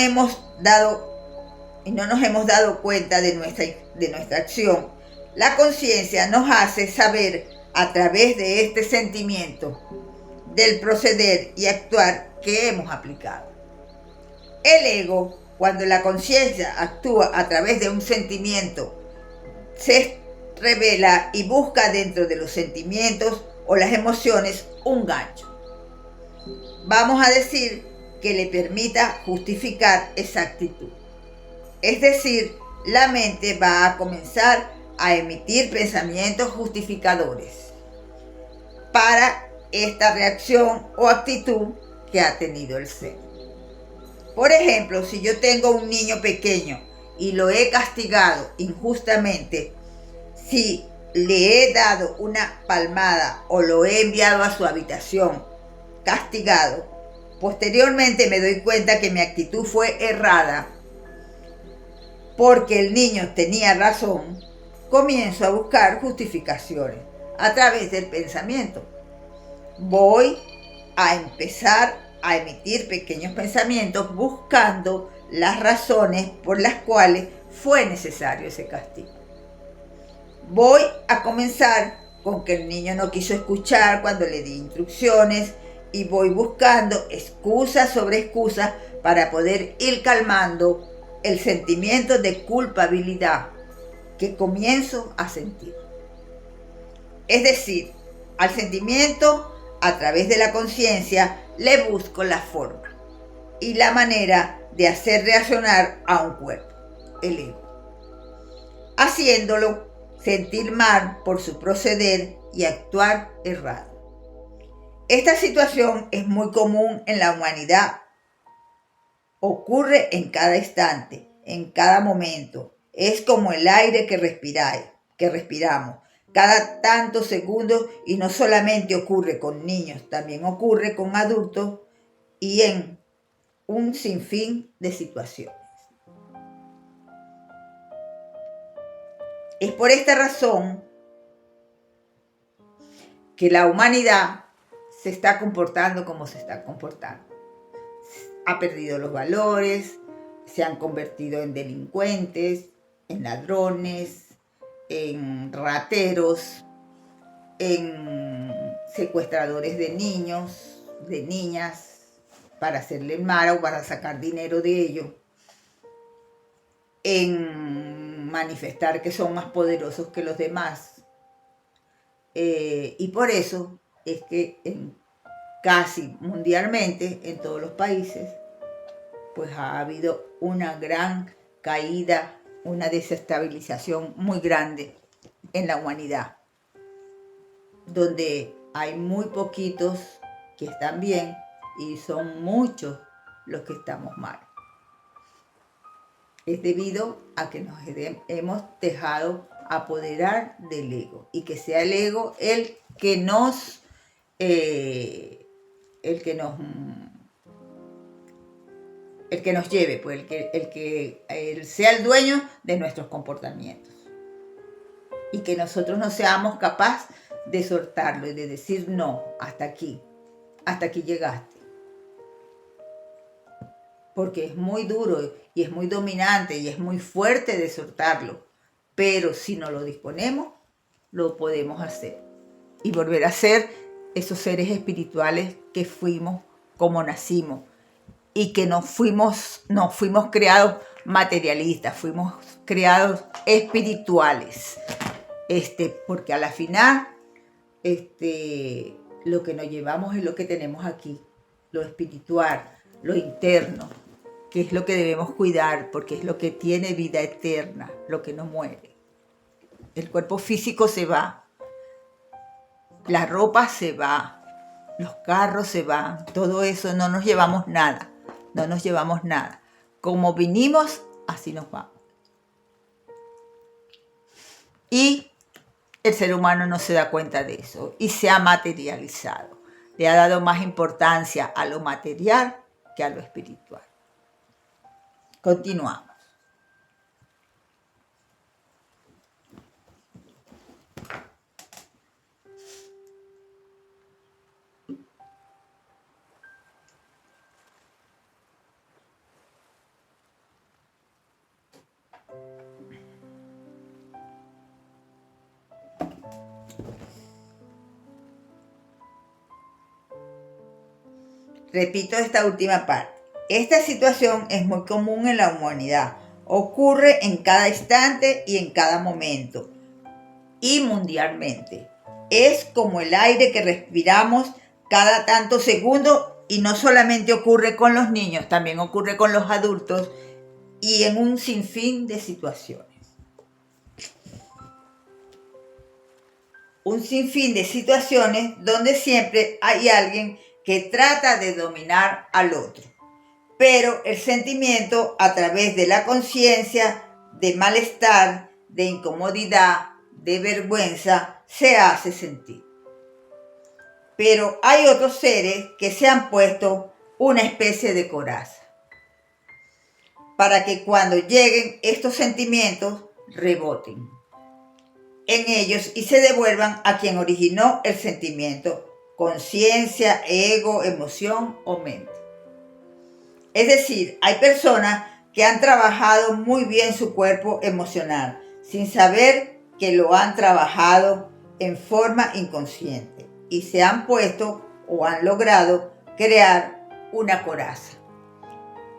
hemos dado cuenta de nuestra acción, la conciencia nos hace saber a través de este sentimiento del proceder y actuar que hemos aplicado. El ego, cuando la conciencia actúa a través de un sentimiento, se revela y busca dentro de los sentimientos o las emociones un gancho. Vamos a decir que le permita justificar esa actitud. Es decir, la mente va a comenzar a emitir pensamientos justificadores para esta reacción o actitud que ha tenido el ser. Por ejemplo, si yo tengo un niño pequeño y lo he castigado injustamente, si le he dado una palmada o lo he enviado a su habitación castigado, posteriormente me doy cuenta que mi actitud fue errada porque el niño tenía razón, comienzo a buscar justificaciones a través del pensamiento. Voy a empezar a emitir pequeños pensamientos buscando las razones por las cuales fue necesario ese castigo. Voy a comenzar con que el niño no quiso escuchar cuando le di instrucciones y voy buscando excusas sobre excusas para poder ir calmando el sentimiento de culpabilidad que comienzo a sentir. Es decir, al sentimiento, a través de la conciencia, le busco la forma y la manera de hacer reaccionar a un cuerpo, el ego. haciéndolo sentir mal por su proceder y actuar errado. Esta situación es muy común en la humanidad. Ocurre en cada instante, en cada momento. Es como el aire que respiramos cada tantos segundos, y no solamente ocurre con niños, también ocurre con adultos y en un sinfín de situaciones. Es por esta razón que la humanidad se está comportando como se está comportando. Ha perdido los valores, se han convertido en delincuentes, en ladrones, en rateros, en secuestradores de niños, de niñas, para hacerle mal o para sacar dinero de ellos, en manifestar que son más poderosos que los demás. Y por eso es que casi mundialmente, en todos los países, pues ha habido una gran caída, una desestabilización muy grande en la humanidad, donde hay muy poquitos que están bien y son muchos los que estamos mal. Es debido a que nos hemos dejado apoderar del ego, y que sea el ego el que nos lleve, pues el sea el dueño de nuestros comportamientos, y que nosotros no seamos capaces de soltarlo y de decir no, hasta aquí llegaste, porque es muy duro y es muy dominante y es muy fuerte de soltarlo, pero si no lo disponemos, lo podemos hacer y volver a ser esos seres espirituales que fuimos como nacimos, y que no fuimos creados materialistas, fuimos creados espirituales, porque a la final lo que nos llevamos es lo que tenemos aquí, lo espiritual, lo interno, que es lo que debemos cuidar, porque es lo que tiene vida eterna, lo que no muere. El cuerpo físico se va, la ropa se va, los carros se van, todo eso, no nos llevamos nada. Como vinimos, así nos vamos. Y el ser humano no se da cuenta de eso y se ha materializado. Le ha dado más importancia a lo material que a lo espiritual. Continuamos. Repito esta última parte. Esta situación es muy común en la humanidad. Ocurre en cada instante y en cada momento, y mundialmente. Es como el aire que respiramos cada tantos segundos, y no solamente ocurre con los niños, también ocurre con los adultos y en un sinfín de situaciones. Un sinfín de situaciones donde siempre hay alguien que trata de dominar al otro. Pero el sentimiento, a través de la conciencia de malestar, de incomodidad, de vergüenza, se hace sentir. Pero hay otros seres que se han puesto una especie de coraza para que cuando lleguen estos sentimientos reboten en ellos y se devuelvan a quien originó el sentimiento: conciencia, ego, emoción o mente. Es decir, hay personas que han trabajado muy bien su cuerpo emocional sin saber que lo han trabajado en forma inconsciente, y se han puesto o han logrado crear una coraza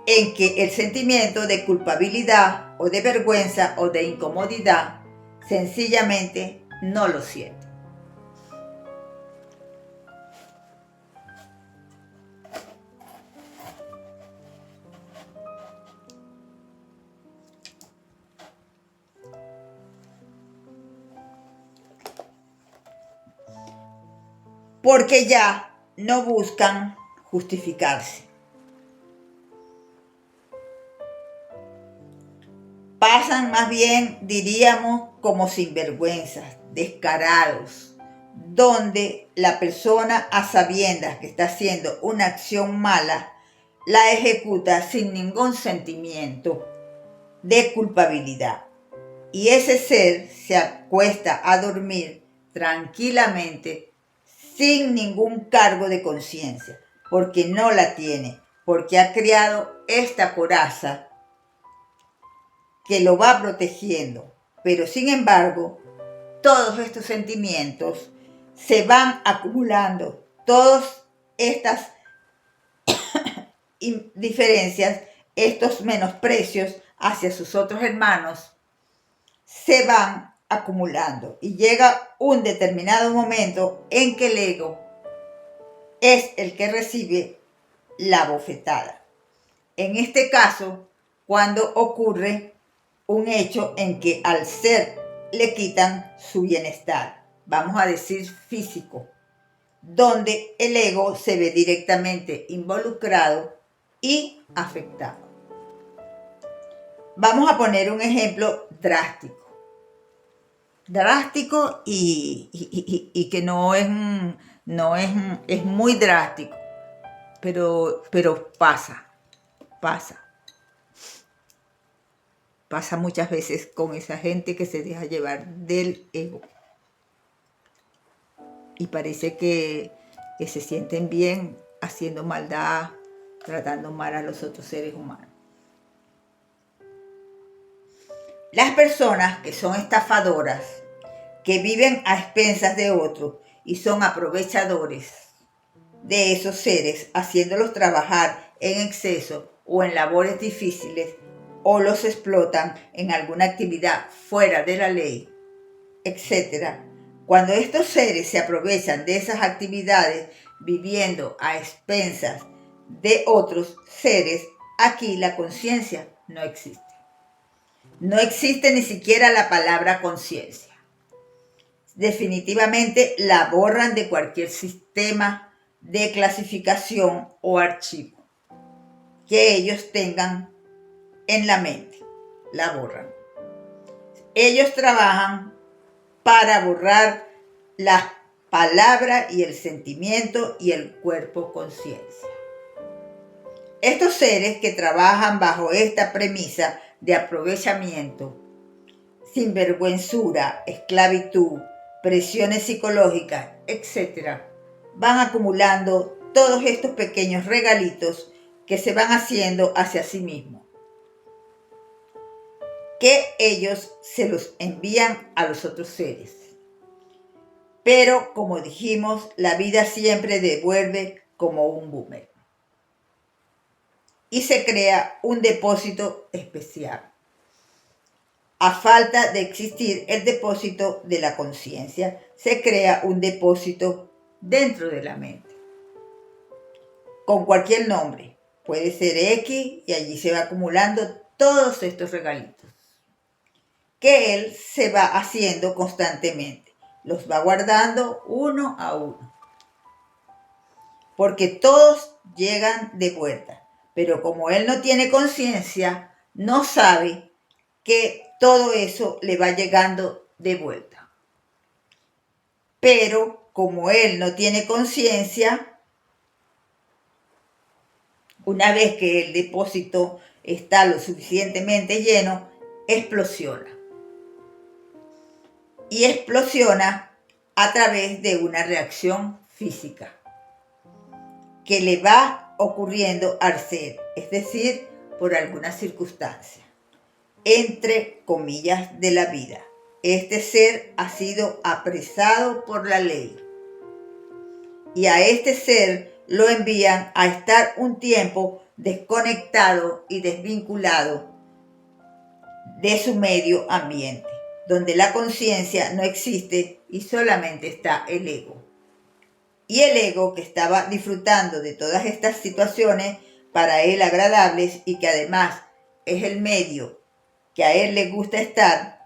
en que el sentimiento de culpabilidad o de vergüenza o de incomodidad sencillamente no lo siente. porque ya no buscan justificarse. Pasan más bien, diríamos, como sinvergüenzas, descarados, donde la persona a sabiendas que está haciendo una acción mala, la ejecuta sin ningún sentimiento de culpabilidad. Y ese ser se acuesta a dormir tranquilamente sin ningún cargo de conciencia, porque no la tiene, porque ha creado esta coraza que lo va protegiendo. Pero sin embargo, todos estos sentimientos se van acumulando, todas estas diferencias, estos menosprecios hacia sus otros hermanos, se van acumulando y llega un determinado momento en que el ego es el que recibe la bofetada. En este caso, cuando ocurre un hecho en que al ser le quitan su bienestar, vamos a decir físico, donde el ego se ve directamente involucrado y afectado. Vamos a poner un ejemplo drástico. Y que es muy drástico, pero pasa muchas veces con esa gente que se deja llevar del ego y parece que se sienten bien haciendo maldad, tratando mal a los otros seres humanos. Las personas que son estafadoras, que viven a expensas de otros y son aprovechadores de esos seres, haciéndolos trabajar en exceso o en labores difíciles, o los explotan en alguna actividad fuera de la ley, etc. Cuando estos seres se aprovechan de esas actividades viviendo a expensas de otros seres, aquí la conciencia no existe. No existe ni siquiera la palabra conciencia. Definitivamente la borran de cualquier sistema de clasificación o archivo que ellos tengan en la mente. La borran. Ellos trabajan para borrar la palabra y el sentimiento y el cuerpo conciencia. Estos seres que trabajan bajo esta premisa de aprovechamiento, sinvergüenzura, esclavitud, presiones psicológicas, etc., van acumulando todos estos pequeños regalitos que se van haciendo hacia sí mismos, que ellos se los envían a los otros seres. Pero, como dijimos, la vida siempre devuelve como un boomerang. Y se crea un depósito especial. A falta de existir el depósito de la conciencia, se crea un depósito dentro de la mente. Con cualquier nombre. Puede ser X y allí se va acumulando todos estos regalitos que él se va haciendo constantemente. Los va guardando uno a uno. Porque todos llegan de vuelta. Pero como él no tiene conciencia, no sabe que todo eso le va llegando de vuelta. Pero como él no tiene conciencia, una vez que el depósito está lo suficientemente lleno, explosiona. Y explosiona a través de una reacción física que le va ocurriendo al ser, es decir, por alguna circunstancia, entre comillas, de la vida. Este ser ha sido apresado por la ley y a este ser lo envían a estar un tiempo desconectado y desvinculado de su medio ambiente, donde la conciencia no existe y solamente está el ego. Y el ego, que estaba disfrutando de todas estas situaciones para él agradables y que además es el medio que a él le gusta estar,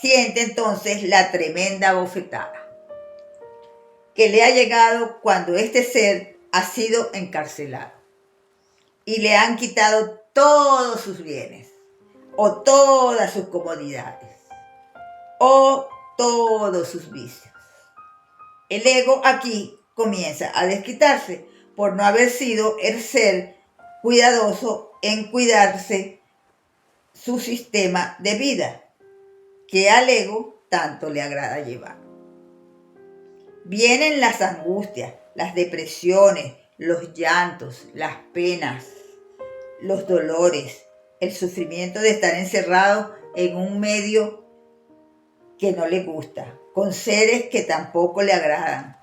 siente entonces la tremenda bofetada que le ha llegado cuando este ser ha sido encarcelado y le han quitado todos sus bienes o todas sus comodidades o todos sus vicios. El ego aquí comienza a desquitarse por no haber sido el ser cuidadoso en cuidarse su sistema de vida, que al ego tanto le agrada llevar. Vienen las angustias, las depresiones, los llantos, las penas, los dolores, el sufrimiento de estar encerrado en un medio que no le gusta, con seres que tampoco le agradan.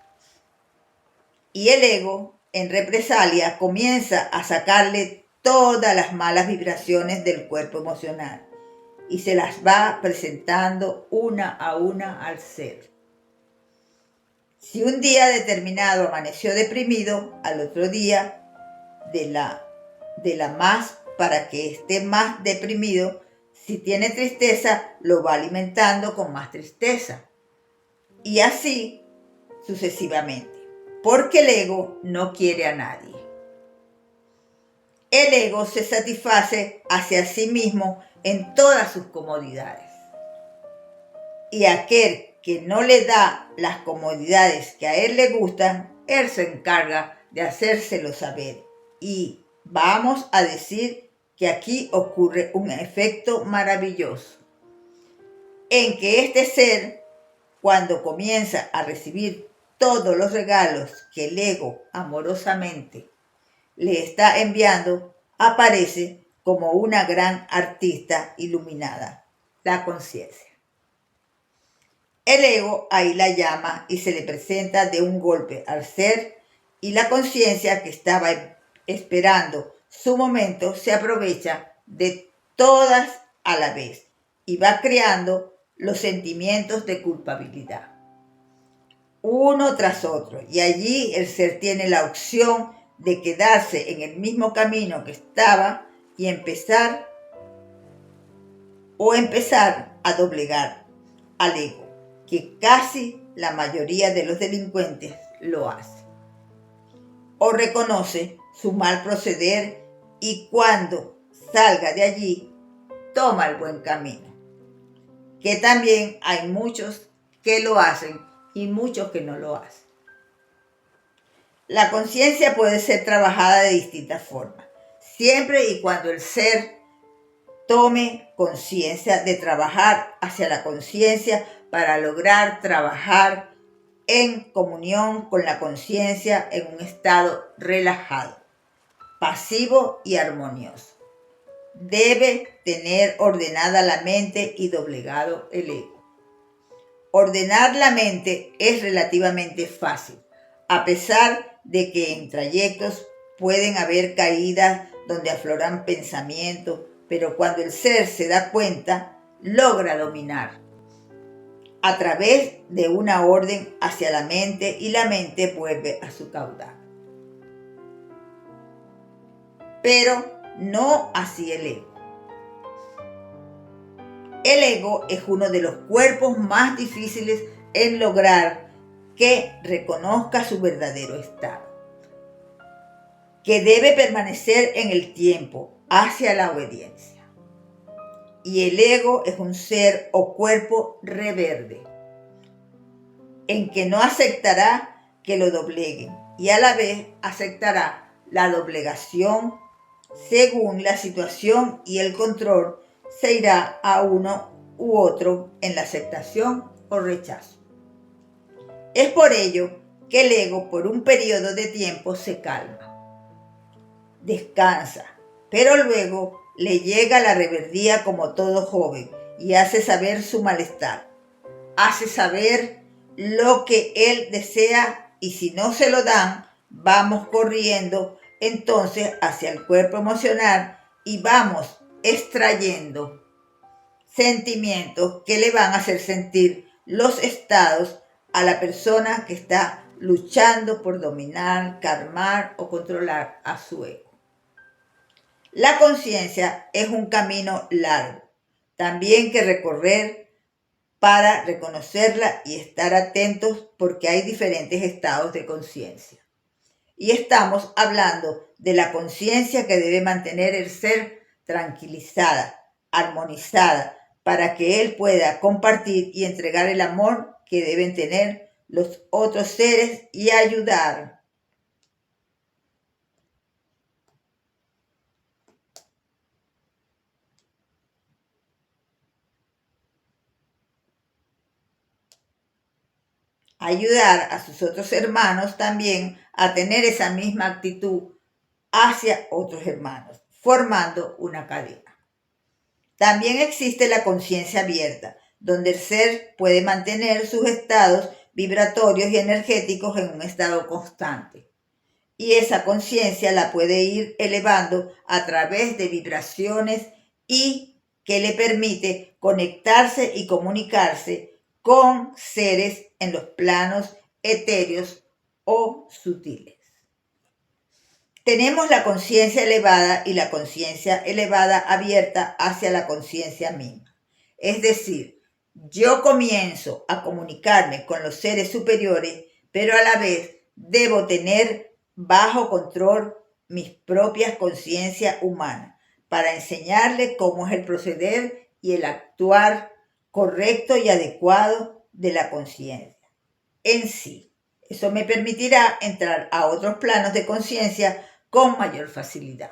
Y el ego, en represalia, comienza a sacarle todas las malas vibraciones del cuerpo emocional y se las va presentando una a una al ser. Si un día determinado amaneció deprimido, al otro día de la más para que esté más deprimido. Si tiene tristeza, lo va alimentando con más tristeza. Y así sucesivamente. Porque el ego no quiere a nadie. El ego se satisface hacia sí mismo en todas sus comodidades. Y aquel que no le da las comodidades que a él le gustan, él se encarga de hacérselo saber. Y vamos a decir que aquí ocurre un efecto maravilloso, en que este ser, cuando comienza a recibir todos los regalos que el ego amorosamente le está enviando, aparece como una gran artista iluminada, la conciencia. El ego ahí la llama y se le presenta de un golpe al ser, y la conciencia, que estaba esperando su momento, se aprovecha de todas a la vez y va creando los sentimientos de culpabilidad, uno tras otro. Y allí el ser tiene la opción de quedarse en el mismo camino que estaba y empezar a doblegar al ego, que casi la mayoría de los delincuentes lo hace. O reconoce su mal proceder y cuando salga de allí, toma el buen camino. Que también hay muchos que lo hacen y muchos que no lo hacen. La conciencia puede ser trabajada de distintas formas, siempre y cuando el ser tome conciencia de trabajar hacia la conciencia para lograr trabajar en comunión con la conciencia en un estado relajado, pasivo y armonioso. Debe tener ordenada la mente y doblegado el ego. Ordenar la mente es relativamente fácil, a pesar de que en trayectos pueden haber caídas donde afloran pensamientos, pero cuando el ser se da cuenta, logra dominar a través de una orden hacia la mente y la mente vuelve a su caudal. Pero no así el ego. El ego es uno de los cuerpos más difíciles en lograr que reconozca su verdadero estado, que debe permanecer en el tiempo hacia la obediencia. Y el ego es un ser o cuerpo rebelde, en que no aceptará que lo dobleguen y a la vez aceptará la doblegación según la situación, y el control se irá a uno u otro en la aceptación o rechazo. Es por ello que el ego por un periodo de tiempo se calma, descansa, pero luego le llega la rebeldía como todo joven y hace saber su malestar, hace saber lo que él desea, y si no se lo dan, vamos corriendo entonces hacia el cuerpo emocional y vamos extrayendo sentimientos que le van a hacer sentir los estados a la persona que está luchando por dominar, calmar o controlar a su ego. La conciencia es un camino largo, también que recorrer para reconocerla y estar atentos porque hay diferentes estados de conciencia. Y estamos hablando de la conciencia que debe mantener el ser tranquilizada, armonizada, para que él pueda compartir y entregar el amor que deben tener los otros seres y ayudar. Ayudar a sus otros hermanos también a tener esa misma actitud hacia otros hermanos, formando una cadena. También existe la conciencia abierta, donde el ser puede mantener sus estados vibratorios y energéticos en un estado constante. Y esa conciencia la puede ir elevando a través de vibraciones y que le permite conectarse y comunicarse con seres en los planos etéreos o sutiles. Tenemos la conciencia elevada y la conciencia elevada abierta hacia la conciencia misma. Es decir, yo comienzo a comunicarme con los seres superiores, pero a la vez debo tener bajo control mis propias conciencias humanas para enseñarles cómo es el proceder y el actuar correcto y adecuado de la conciencia en sí. Eso me permitirá entrar a otros planos de conciencia con mayor facilidad.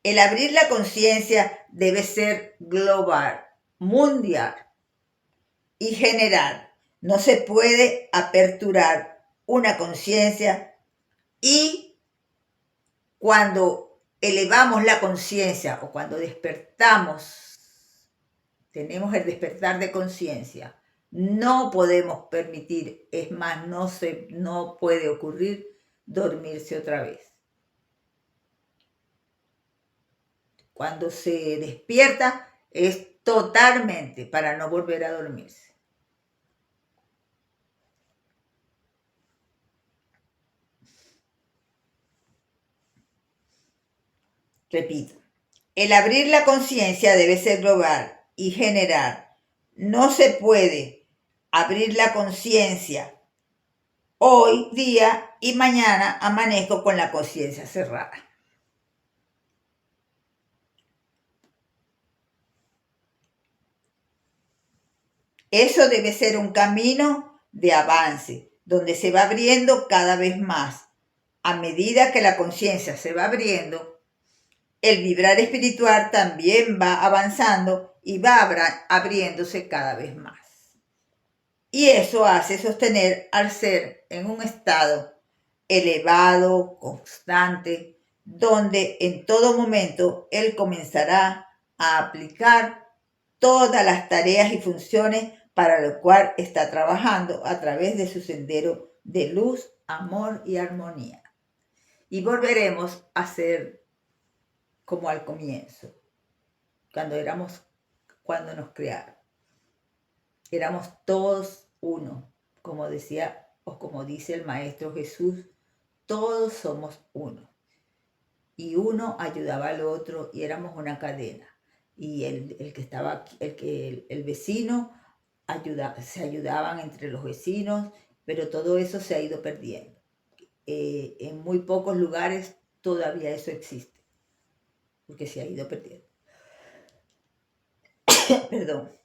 El abrir la conciencia debe ser global, mundial y general. No se puede aperturar una conciencia y cuando elevamos la conciencia o cuando despertamos, tenemos el despertar de conciencia, no podemos permitir, es más, no puede ocurrir dormirse otra vez. Cuando se despierta es totalmente para no volver a dormirse. Repito, el abrir la conciencia debe ser global y general. No se puede abrir la conciencia hoy día y mañana amanezco con la conciencia cerrada. Eso debe ser un camino de avance, donde se va abriendo cada vez más. A medida que la conciencia se va abriendo, el vibrar espiritual también va avanzando y va abriéndose cada vez más. Y eso hace sostener al ser en un estado elevado, constante, donde en todo momento él comenzará a aplicar todas las tareas y funciones para lo cual está trabajando a través de su sendero de luz, amor y armonía. Y volveremos a ser como al comienzo, cuando nos crearon. Éramos todos uno, como decía o como dice el Maestro Jesús, todos somos uno. Y uno ayudaba al otro y éramos una cadena. Y el que estaba aquí, el vecino se ayudaban entre los vecinos, pero todo eso se ha ido perdiendo. En muy pocos lugares todavía eso existe, porque se ha ido perdiendo. Perdón.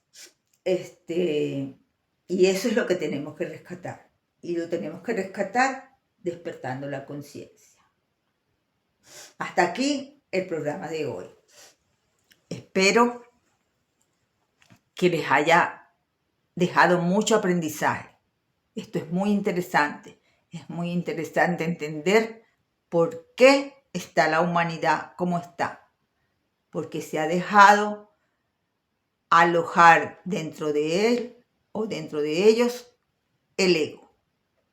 Y eso es lo que tenemos que rescatar. Y lo tenemos que rescatar despertando la conciencia. Hasta aquí el programa de hoy. Espero que les haya dejado mucho aprendizaje. Esto es muy interesante. Es muy interesante entender por qué está la humanidad como está. Porque se ha dejado alojar dentro de él o dentro de ellos el ego.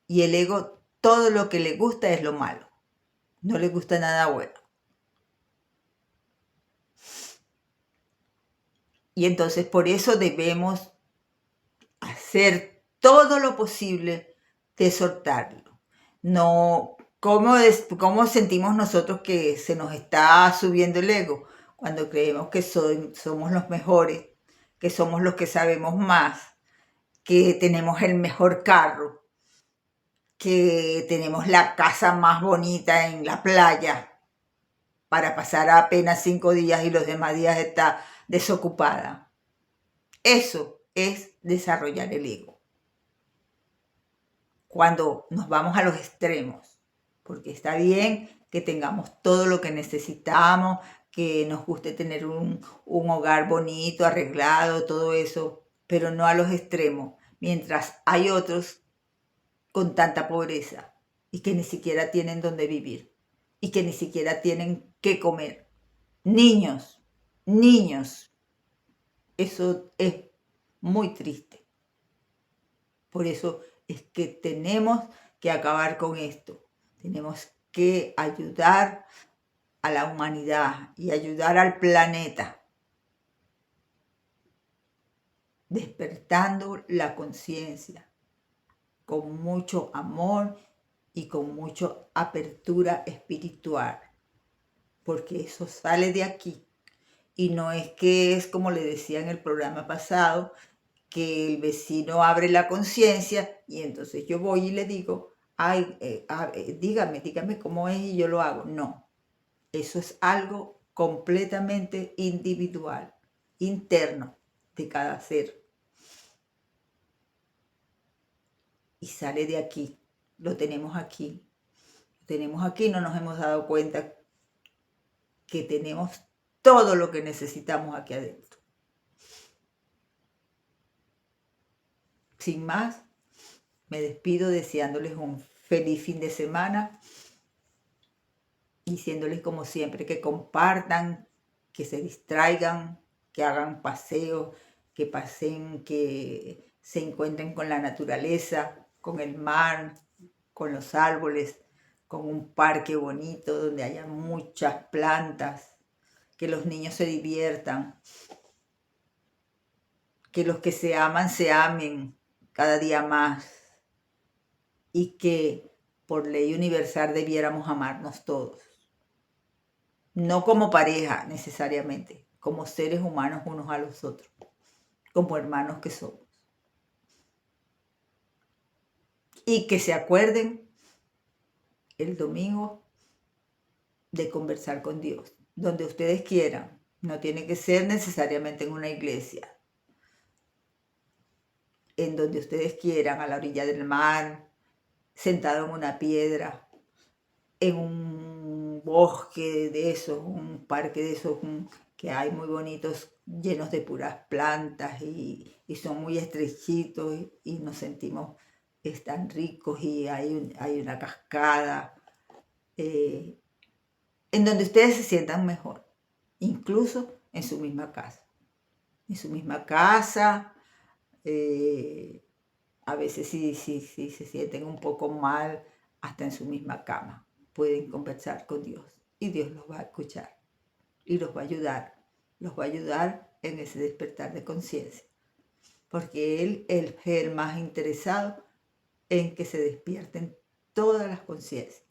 Y el ego, todo lo que le gusta es lo malo. No le gusta nada bueno. Y entonces por eso debemos hacer todo lo posible de soltarlo. No, ¿cómo sentimos nosotros que se nos está subiendo el ego? Cuando creemos que somos los mejores, que somos los que sabemos más, que tenemos el mejor carro, que tenemos la casa más bonita en la playa para pasar apenas 5 días y los demás días está desocupada. Eso es desarrollar el ego. Cuando nos vamos a los extremos, porque está bien que tengamos todo lo que necesitamos, que nos guste tener un hogar bonito, arreglado, todo eso, pero no a los extremos, mientras hay otros con tanta pobreza y que ni siquiera tienen dónde vivir y que ni siquiera tienen qué comer. Niños, niños, eso es muy triste. Por eso es que tenemos que acabar con esto. Tenemos que ayudar a la humanidad y ayudar al planeta, despertando la conciencia con mucho amor y con mucha apertura espiritual, porque eso sale de aquí. Y no es que es como le decía en el programa pasado, que el vecino abre la conciencia y entonces yo voy y le digo, ay, dígame cómo es y yo lo hago. No, eso es algo completamente individual, interno de cada ser. Y sale de aquí, lo tenemos aquí. Lo tenemos aquí, no nos hemos dado cuenta que tenemos todo lo que necesitamos aquí adentro. Sin más, me despido deseándoles un feliz fin de semana, diciéndoles como siempre que compartan, que se distraigan, que hagan paseos, que pasen, que se encuentren con la naturaleza, con el mar, con los árboles, con un parque bonito donde haya muchas plantas, que los niños se diviertan, que los que se aman se amen cada día más y que por ley universal debiéramos amarnos todos. No como pareja necesariamente, como seres humanos unos a los otros, como hermanos que somos. Y que se acuerden el domingo de conversar con Dios, donde ustedes quieran. No tiene que ser necesariamente en una iglesia. En donde ustedes quieran, a la orilla del mar, sentado en una piedra, en un bosque de esos, un parque de esos que hay muy bonitos, llenos de puras plantas y son muy estrechitos y nos sentimos tan ricos y hay una cascada, en donde ustedes se sientan mejor, incluso en su misma casa. En su misma casa, a veces si se sienten un poco mal, hasta en su misma cama pueden conversar con Dios y Dios los va a escuchar y los va a ayudar en ese despertar de conciencia, porque Él es el más interesado en que se despierten todas las conciencias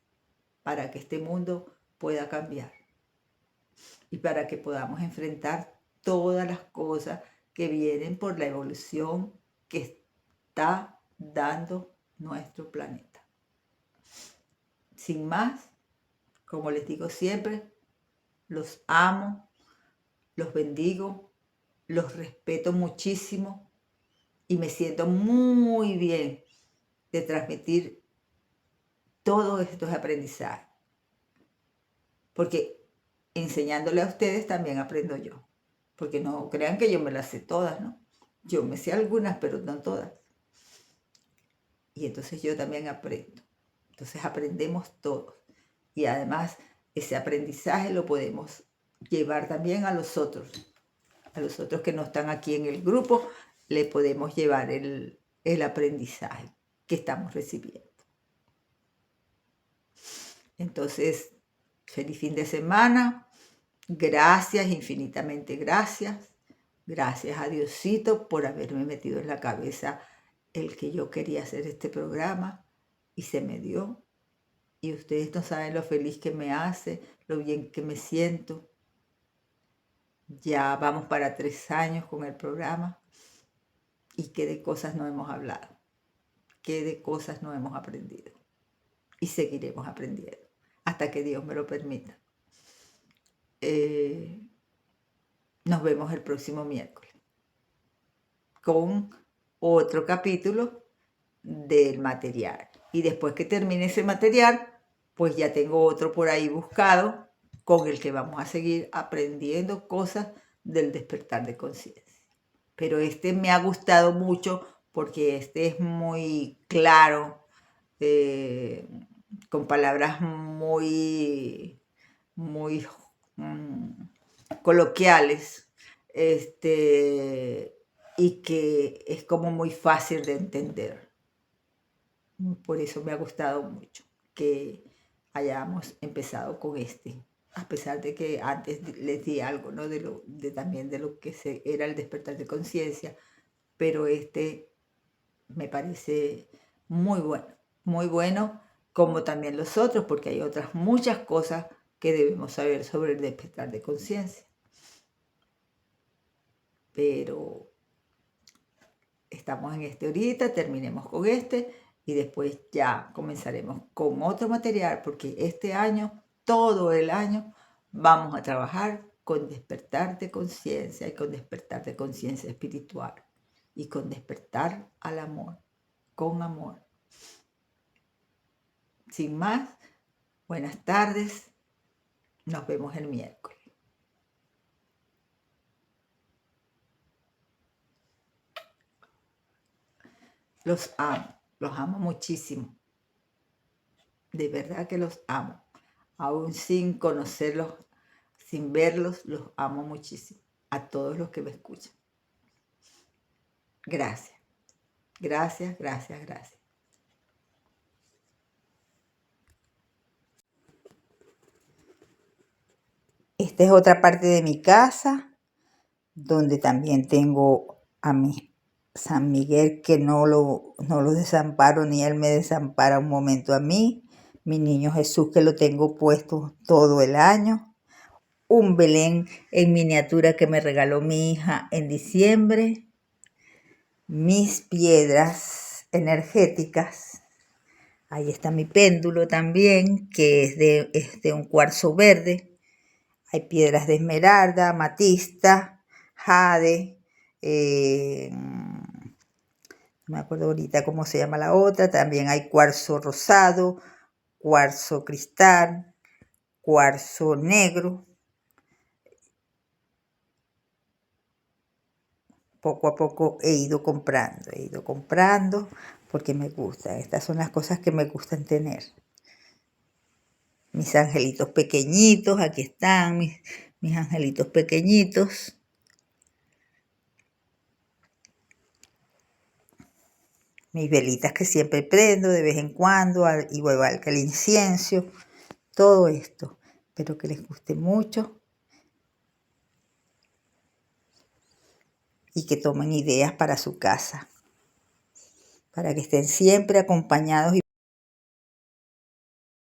para que este mundo pueda cambiar y para que podamos enfrentar todas las cosas que vienen por la evolución que está dando nuestro planeta. Sin más, como les digo siempre, los amo, los bendigo, los respeto muchísimo y me siento muy bien de transmitir todos estos aprendizajes. Porque enseñándole a ustedes también aprendo yo. Porque no crean que yo me las sé todas, ¿no? Yo me sé algunas, pero no todas. Y entonces yo también aprendo. Entonces aprendemos todos. Y además ese aprendizaje lo podemos llevar también a los otros. A los otros que no están aquí en el grupo, le podemos llevar el aprendizaje que estamos recibiendo. Entonces, feliz fin de semana. Gracias, infinitamente gracias. Gracias a Diosito por haberme metido en la cabeza el que yo quería hacer este programa y se me dio. Y ustedes no saben lo feliz que me hace, lo bien que me siento. Ya vamos para 3 años con el programa y qué de cosas no hemos hablado, qué de cosas no hemos aprendido y seguiremos aprendiendo hasta que Dios me lo permita. Nos vemos el próximo miércoles con otro capítulo del material. Y después que termine ese material, pues ya tengo otro por ahí buscado con el que vamos a seguir aprendiendo cosas del despertar de conciencia. Pero este me ha gustado mucho porque este es muy claro, con palabras muy coloquiales, y que es como muy fácil de entender. Por eso me ha gustado mucho que hayamos empezado con este, a pesar de que antes les di algo, ¿no? También de lo que era el despertar de conciencia, pero este me parece muy bueno, como también los otros, porque hay otras muchas cosas que debemos saber sobre el despertar de conciencia. Pero estamos en este ahorita, terminemos con este y después ya comenzaremos con otro material, porque este año, todo el año, vamos a trabajar con despertar de conciencia y con despertar de conciencia espiritual y con despertar al amor, con amor. Sin más, buenas tardes, nos vemos el miércoles. Los amo muchísimo. De verdad que los amo. Aún sin conocerlos, sin verlos, los amo muchísimo. A todos los que me escuchan. Gracias. Gracias, gracias, gracias. Esta es otra parte de mi casa, donde también tengo a mi San Miguel, que no lo desamparo, ni él me desampara un momento a mí. Mi niño Jesús, que lo tengo puesto todo el año. Un Belén en miniatura que me regaló mi hija en diciembre. Mis piedras energéticas. Ahí está mi péndulo también, que es de un cuarzo verde. Hay piedras de esmeralda, amatista, jade, no me acuerdo ahorita cómo se llama la otra. También hay cuarzo rosado, cuarzo cristal, cuarzo negro. Poco a poco he ido comprando porque me gusta. Estas son las cosas que me gustan tener. Mis angelitos pequeñitos, aquí están mis angelitos pequeñitos. Mis velitas que siempre prendo de vez en cuando, igual que el incienso, todo esto. Espero que les guste mucho y que tomen ideas para su casa, para que estén siempre acompañados